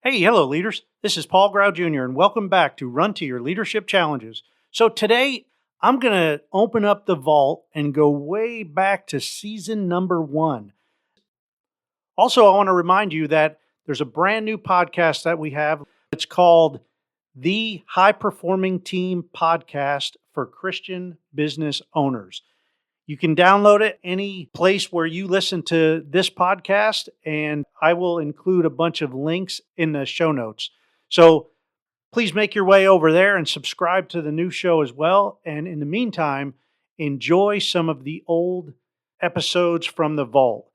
Hey, hello, leaders. This is Paul Grau Jr., and welcome back to Run to Your Leadership Challenges. So, today I'm going to open up the vault and go way back to season number 1. Also, I want to remind you that there's a brand new podcast that we have. It's called the High Performing Team Podcast for Christian Business Owners. You can download it any place where you listen to this podcast, and I will include a bunch of links in the show notes. So please make your way over there and subscribe to the new show as well. And in the meantime, enjoy some of the old episodes from the vault.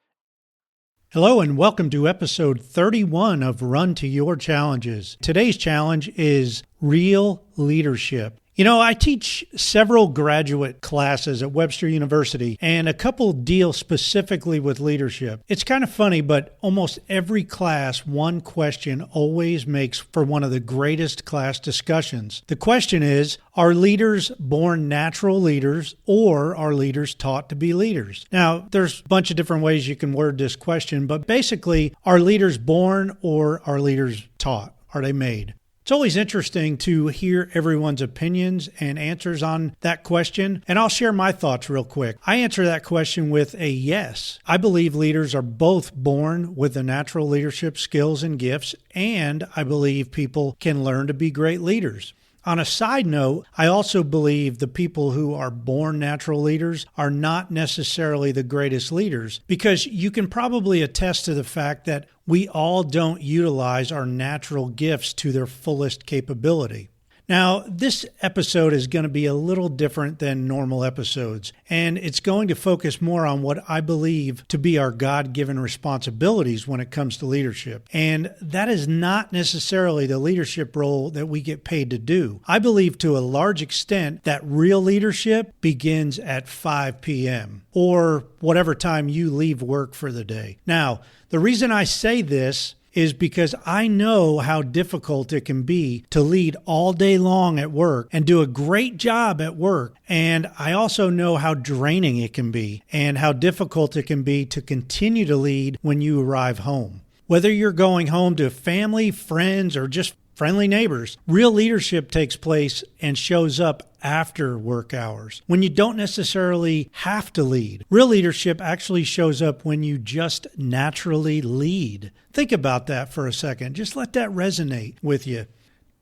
Hello and welcome to episode 31 of Run to Your Challenges. Today's challenge is real leadership. You know, I teach several graduate classes at Webster University, and a couple deal specifically with leadership. It's kind of funny, but almost every class, one question always makes for one of the greatest class discussions. The question is, are leaders born natural leaders, or are leaders taught to be leaders? Now, there's a bunch of different ways you can word this question, but basically, are leaders born or are leaders taught? Are they made? It's always interesting to hear everyone's opinions and answers on that question, and I'll share my thoughts real quick. I answer that question with a yes. I believe leaders are both born with the natural leadership skills and gifts, and I believe people can learn to be great leaders. On a side note, I also believe the people who are born natural leaders are not necessarily the greatest leaders, because you can probably attest to the fact that we all don't utilize our natural gifts to their fullest capability. Now, this episode is going to be a little different than normal episodes, and it's going to focus more on what I believe to be our God-given responsibilities when it comes to leadership. And that is not necessarily the leadership role that we get paid to do. I believe to a large extent that real leadership begins at 5 p.m. or whatever time you leave work for the day. Now, the reason I say this is because I know how difficult it can be to lead all day long at work and do a great job at work. And I also know how draining it can be and how difficult it can be to continue to lead when you arrive home. Whether you're going home to family, friends, or just friendly neighbors, real leadership takes place and shows up after work hours, when you don't necessarily have to lead. Real leadership actually shows up when you just naturally lead. Think about that for a second. Just let that resonate with you.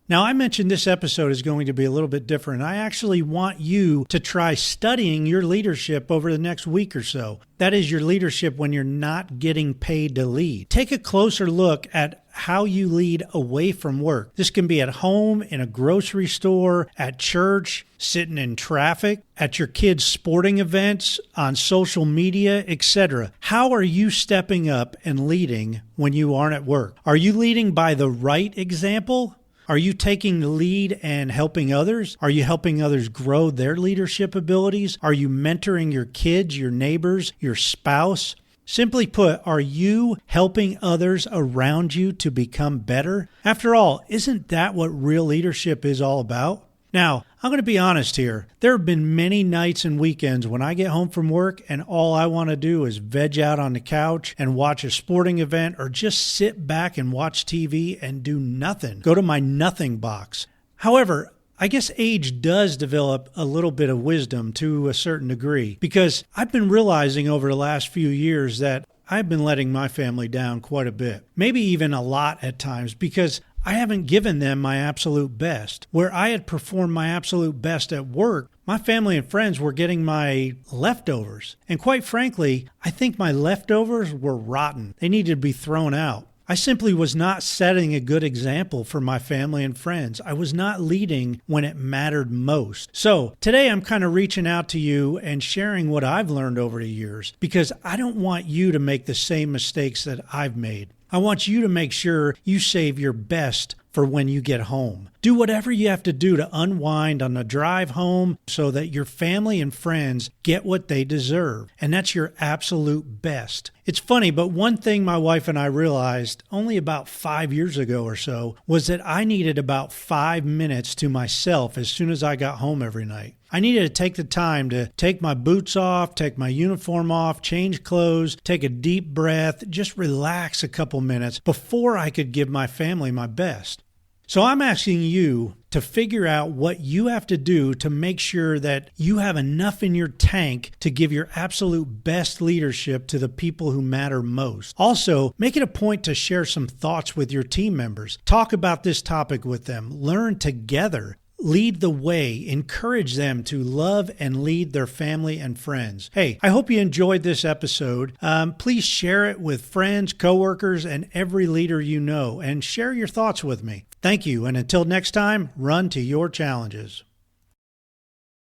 Now, I mentioned this episode is going to be a little bit different. I actually want you to try studying your leadership over the next week or so. That is your leadership when you're not getting paid to lead. Take a closer look at how you lead away from work. This can be at home, in a grocery store, at church, sitting in traffic, at your kids' sporting events, on social media, etc. How are you stepping up and leading when you aren't at work? Are you leading by the right example? Are you taking the lead and helping others? Are you helping others grow their leadership abilities? Are you mentoring your kids, your neighbors, your spouse? Simply put, are you helping others around you to become better? After all, isn't that what real leadership is all about? Now, I'm going to be honest here. There have been many nights and weekends when I get home from work and all I want to do is veg out on the couch and watch a sporting event or just sit back and watch TV and do nothing. Go to my nothing box. However, I guess age does develop a little bit of wisdom to a certain degree, because I've been realizing over the last few years that I've been letting my family down quite a bit, maybe even a lot at times, because I haven't given them my absolute best. Where I had performed my absolute best at work, my family and friends were getting my leftovers. And quite frankly, I think my leftovers were rotten. They needed to be thrown out. I simply was not setting a good example for my family and friends. I was not leading when it mattered most. So today I'm kind of reaching out to you and sharing what I've learned over the years, because I don't want you to make the same mistakes that I've made. I want you to make sure you save your best for when you get home. Do whatever you have to do to unwind on the drive home so that your family and friends get what they deserve. And that's your absolute best. It's funny, but one thing my wife and I realized only about 5 years ago or so was that I needed about 5 minutes to myself as soon as I got home every night. I needed to take the time to take my boots off, take my uniform off, change clothes, take a deep breath, just relax a couple minutes before I could give my family my best. So I'm asking you to figure out what you have to do to make sure that you have enough in your tank to give your absolute best leadership to the people who matter most. Also, make it a point to share some thoughts with your team members. Talk about this topic with them. Learn together. Lead the way. Encourage them to love and lead their family and friends. Hey, I hope you enjoyed this episode. Please share it with friends, coworkers, and every leader you know, and share your thoughts with me. Thank you, and until next time, run to your challenges.